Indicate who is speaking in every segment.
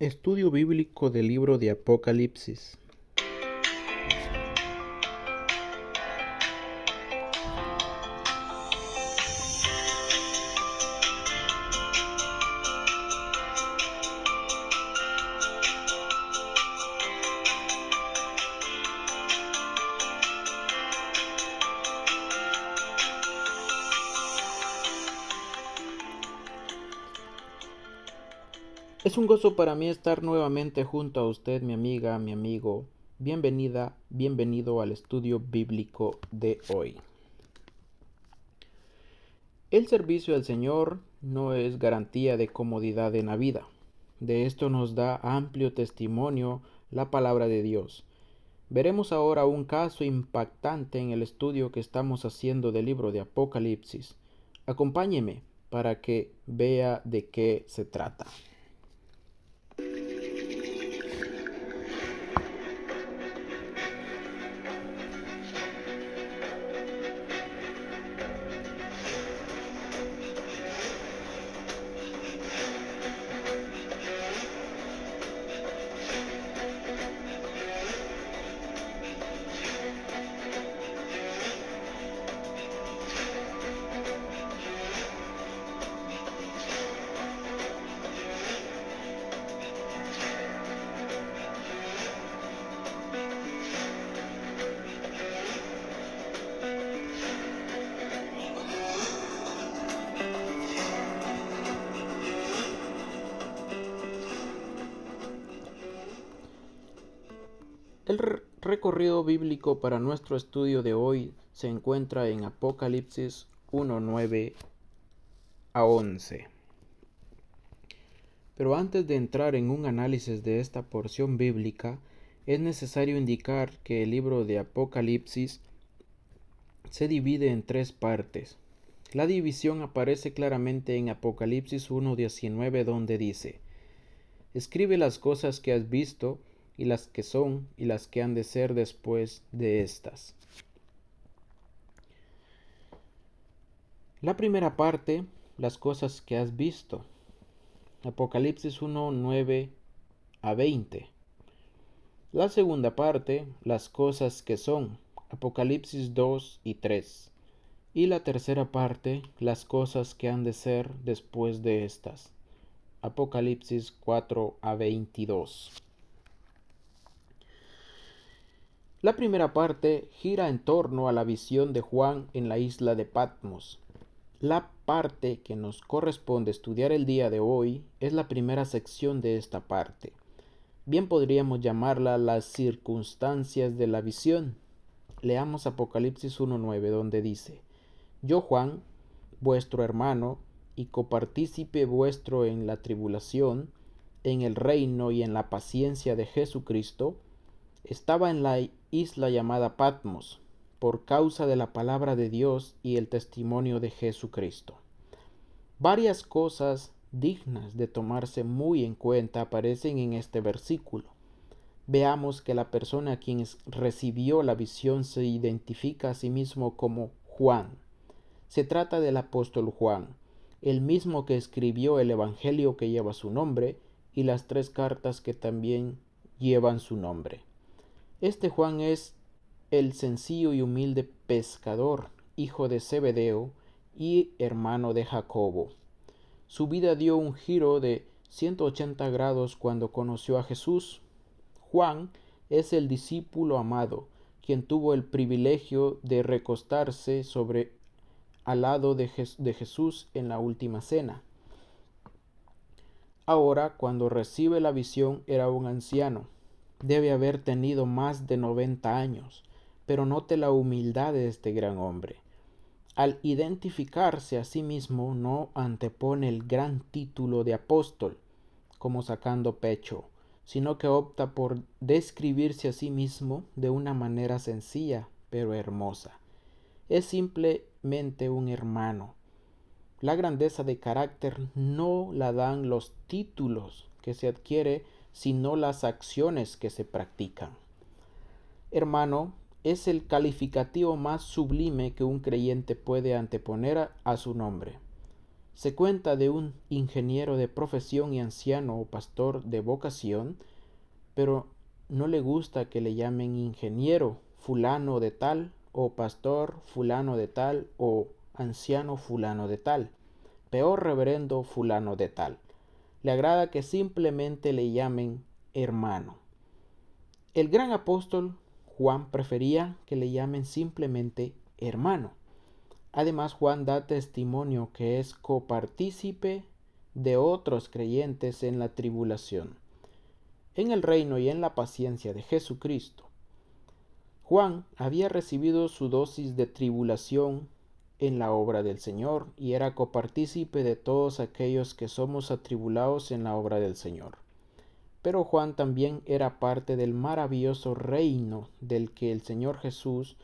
Speaker 1: Estudio bíblico del libro de Apocalipsis. Es un gozo para mí estar nuevamente junto a usted, mi amiga, mi amigo. Bienvenida, bienvenido al estudio bíblico de hoy. El servicio al Señor no es garantía de comodidad en la vida. De esto nos da amplio testimonio la palabra de Dios. Veremos ahora un caso impactante en el estudio que estamos haciendo del libro de Apocalipsis. Acompáñeme para que vea de qué se trata. El recorrido bíblico para nuestro estudio de hoy se encuentra en Apocalipsis 1:9 a 11. Pero antes de entrar en un análisis de esta porción bíblica, es necesario indicar que el libro de Apocalipsis se divide en tres partes. La división aparece claramente en Apocalipsis 1:19, donde dice: Escribe las cosas que has visto, y las que son, y las que han de ser después de estas. La primera parte, las cosas que has visto. Apocalipsis 1:9 a 20. La segunda parte, las cosas que son. Apocalipsis 2 y 3. Y la tercera parte, las cosas que han de ser después de estas. Apocalipsis 4 a 22. La primera parte gira en torno a la visión de Juan en la isla de Patmos. La parte que nos corresponde estudiar el día de hoy es la primera sección de esta parte. Bien podríamos llamarla las circunstancias de la visión. Leamos Apocalipsis 1:9, donde dice: Yo, Juan, vuestro hermano y copartícipe vuestro en la tribulación, en el reino y en la paciencia de Jesucristo, estaba en la isla llamada Patmos, por causa de la palabra de Dios y el testimonio de Jesucristo. Varias cosas dignas de tomarse muy en cuenta aparecen en este versículo. Veamos que la persona quien recibió la visión se identifica a sí mismo como Juan. Se trata del apóstol Juan, el mismo que escribió el evangelio que lleva su nombre y las 3 cartas que también llevan su nombre. Este Juan es el sencillo y humilde pescador, hijo de Zebedeo y hermano de Jacobo. Su vida dio un giro de 180 grados cuando conoció a Jesús. Juan es el discípulo amado, quien tuvo el privilegio de recostarse al lado de Jesús en la última cena. Ahora, cuando recibe la visión, era un anciano. Debe haber tenido más de 90 años, pero note la humildad de este gran hombre. Al identificarse a sí mismo, no antepone el gran título de apóstol, como sacando pecho, sino que opta por describirse a sí mismo de una manera sencilla, pero hermosa. Es simplemente un hermano. La grandeza de carácter no la dan los títulos que se adquiere, sino las acciones que se practican. Hermano es el calificativo más sublime que un creyente puede anteponer a su nombre. Se cuenta de un ingeniero de profesión y anciano o pastor de vocación, pero no le gusta que le llamen ingeniero fulano de tal, o pastor fulano de tal, o anciano fulano de tal, peor reverendo fulano de tal. Le agrada que simplemente le llamen hermano. El gran apóstol Juan prefería que le llamen simplemente hermano. Además, Juan da testimonio que es copartícipe de otros creyentes en la tribulación, en el reino y en la paciencia de Jesucristo. Juan había recibido su dosis de tribulación en la obra del Señor y era copartícipe de todos aquellos que somos atribulados en la obra del Señor. Pero Juan también era parte del maravilloso reino del que el Señor Jesús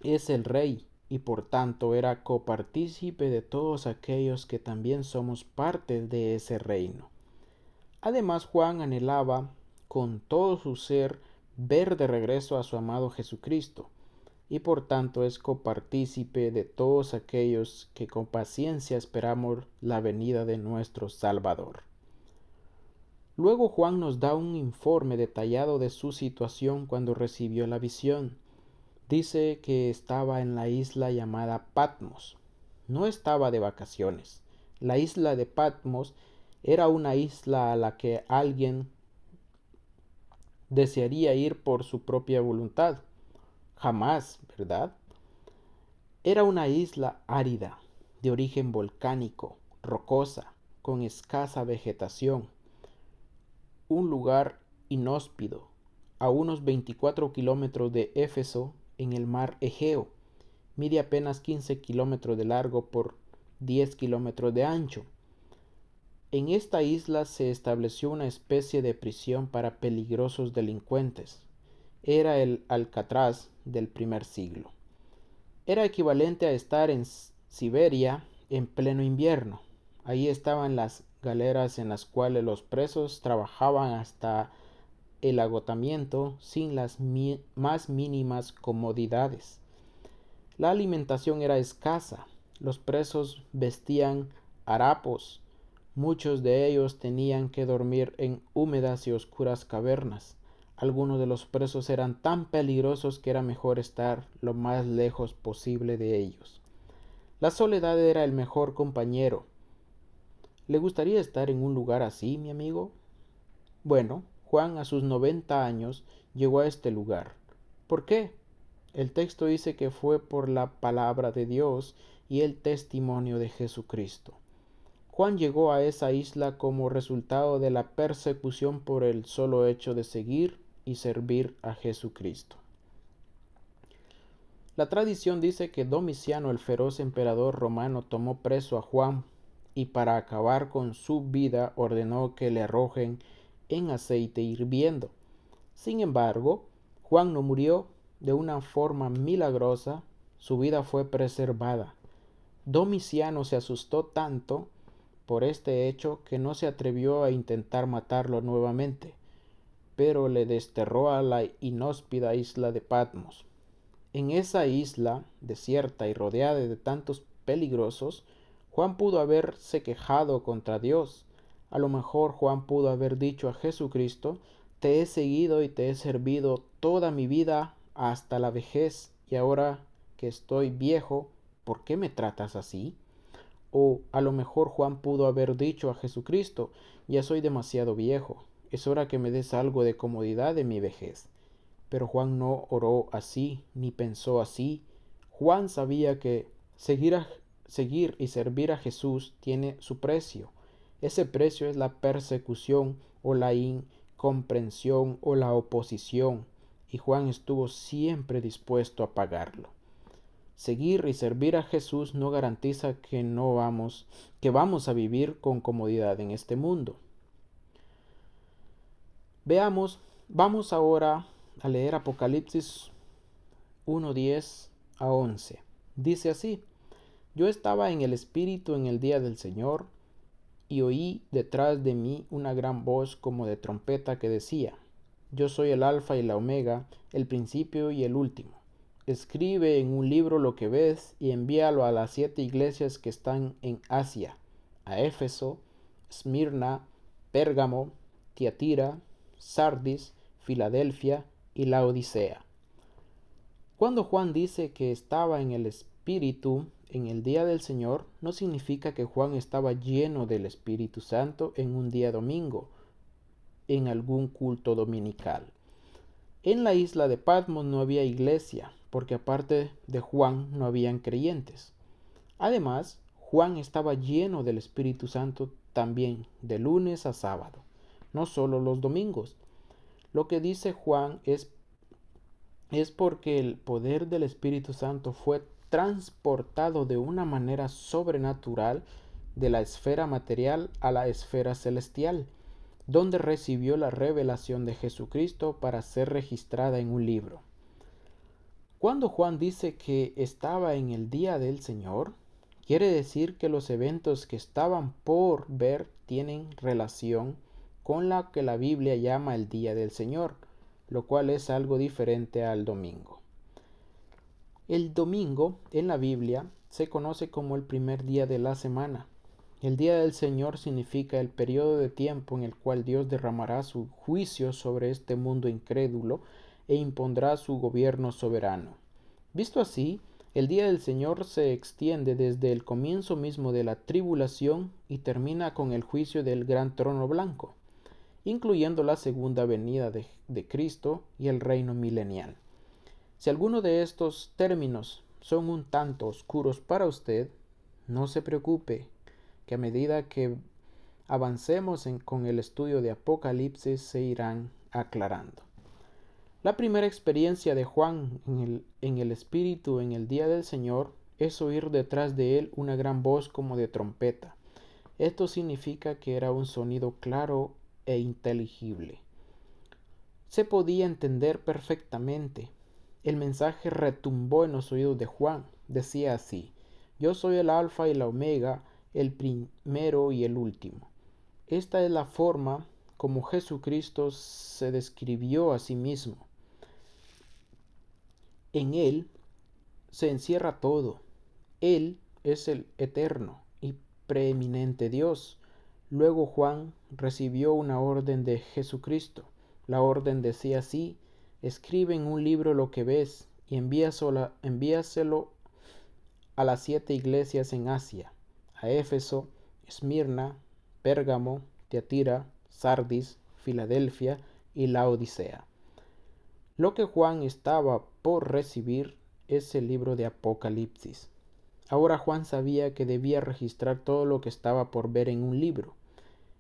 Speaker 1: es el Rey y por tanto era copartícipe de todos aquellos que también somos parte de ese reino. Además, Juan anhelaba con todo su ser ver de regreso a su amado Jesucristo, y por tanto es copartícipe de todos aquellos que con paciencia esperamos la venida de nuestro Salvador. Luego Juan nos da un informe detallado de su situación cuando recibió la visión. Dice que estaba en la isla llamada Patmos. No estaba de vacaciones. La isla de Patmos era una isla a la que alguien desearía ir por su propia voluntad. Jamás, ¿verdad? Era una isla árida, de origen volcánico, rocosa, con escasa vegetación. Un lugar inhóspito, a unos 24 kilómetros de Éfeso, en el mar Egeo. Mide apenas 15 kilómetros de largo por 10 kilómetros de ancho. En esta isla se estableció una especie de prisión para peligrosos delincuentes. Era el Alcatraz del primer siglo. Era equivalente a estar en Siberia en pleno invierno. Ahí estaban las galeras en las cuales los presos trabajaban hasta el agotamiento sin las más mínimas comodidades. La alimentación era escasa. Los presos vestían harapos. Muchos de ellos tenían que dormir en húmedas y oscuras cavernas. Algunos de los presos eran tan peligrosos que era mejor estar lo más lejos posible de ellos. La soledad era el mejor compañero. ¿Le gustaría estar en un lugar así, mi amigo? Bueno, Juan a sus 90 años llegó a este lugar. ¿Por qué? El texto dice que fue por la palabra de Dios y el testimonio de Jesucristo. Juan llegó a esa isla como resultado de la persecución por el solo hecho de seguir y servir a Jesucristo. La tradición dice que Domiciano, el feroz emperador romano, tomó preso a Juan y para acabar con su vida ordenó que le arrojen en aceite hirviendo. Sin embargo, Juan no murió. De una forma milagrosa, su vida fue preservada. Domiciano se asustó tanto por este hecho que no se atrevió a intentar matarlo nuevamente, pero le desterró a la inhóspida isla de Patmos. En esa isla, desierta y rodeada de tantos peligrosos, Juan pudo haberse quejado contra Dios. A lo mejor Juan pudo haber dicho a Jesucristo: te he seguido y te he servido toda mi vida hasta la vejez, y ahora que estoy viejo, ¿por qué me tratas así? O a lo mejor Juan pudo haber dicho a Jesucristo: ya soy demasiado viejo, es hora que me des algo de comodidad en mi vejez. Pero Juan no oró así, ni pensó así. Juan sabía que seguir y servir a Jesús tiene su precio. Ese precio es la persecución o la incomprensión o la oposición, y Juan estuvo siempre dispuesto a pagarlo. Seguir y servir a Jesús no garantiza que vamos a vivir con comodidad en este mundo. Vamos ahora a leer Apocalipsis 1:10 a 11. Dice así: yo estaba en el Espíritu en el día del Señor, y oí detrás de mí una gran voz como de trompeta que decía: yo soy el Alfa y la Omega, el principio y el último. escribe en un libro lo que ves y envíalo a las 7 iglesias que están en Asia, a Éfeso, Esmirna, Pérgamo, Tiatira, Sardis, Filadelfia y Laodicea. Cuando Juan dice que estaba en el Espíritu en el día del Señor, no significa que Juan estaba lleno del Espíritu Santo en un día domingo, en algún culto dominical. En la isla de Patmos no había iglesia, porque aparte de Juan no habían creyentes. Además, Juan estaba lleno del Espíritu Santo también de lunes a sábado, no solo los domingos. Lo que dice Juan es porque el poder del Espíritu Santo fue transportado de una manera sobrenatural de la esfera material a la esfera celestial, donde recibió la revelación de Jesucristo para ser registrada en un libro. Cuando Juan dice que estaba en el día del Señor, quiere decir que los eventos que estaban por ver tienen relación con la que la Biblia llama el día del Señor, lo cual es algo diferente al domingo. El domingo en la Biblia se conoce como el primer día de la semana. El día del Señor significa el periodo de tiempo en el cual Dios derramará su juicio sobre este mundo incrédulo e impondrá su gobierno soberano. Visto así, el día del Señor se extiende desde el comienzo mismo de la tribulación y termina con el juicio del gran trono blanco, incluyendo la segunda venida de Cristo y el reino milenial. Si alguno de estos términos son un tanto oscuros para usted, no se preocupe, que a medida que avancemos con el estudio de Apocalipsis se irán aclarando. La primera experiencia de Juan en el Espíritu en el día del Señor es oír detrás de él una gran voz como de trompeta. Esto significa que era un sonido claro e inteligible. Se podía entender perfectamente. El mensaje retumbó en los oídos de Juan. Decía así: yo soy el Alfa y la Omega, el primero y el último. Esta es la forma como Jesucristo se describió a sí mismo. En Él se encierra todo. Él es el eterno y preeminente Dios. Luego Juan recibió una orden de Jesucristo. La orden decía así: escribe en un libro lo que ves y envíaselo a las 7 iglesias en Asia, a Éfeso, Esmirna, Pérgamo, Tiatira, Sardis, Filadelfia y Laodicea. Lo que Juan estaba por recibir es el libro de Apocalipsis. Ahora Juan sabía que debía registrar todo lo que estaba por ver en un libro,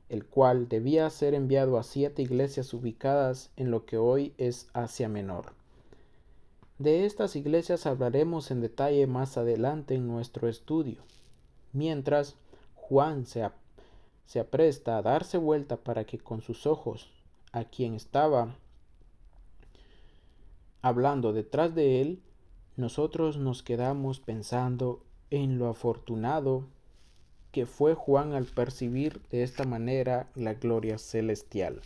Speaker 1: el cual debía ser enviado a 7 iglesias ubicadas en lo que hoy es Asia Menor. De estas iglesias hablaremos en detalle más adelante en nuestro estudio. Mientras Juan se apresta a darse vuelta para que con sus ojos a quien estaba hablando detrás de él, nosotros nos quedamos pensando en lo afortunado que fue Juan al percibir de esta manera la gloria celestial.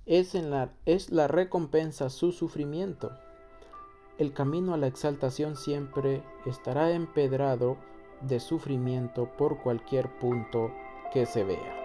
Speaker 1: Es la recompensa su sufrimiento. El camino a la exaltación siempre estará empedrado de sufrimiento por cualquier punto que se vea.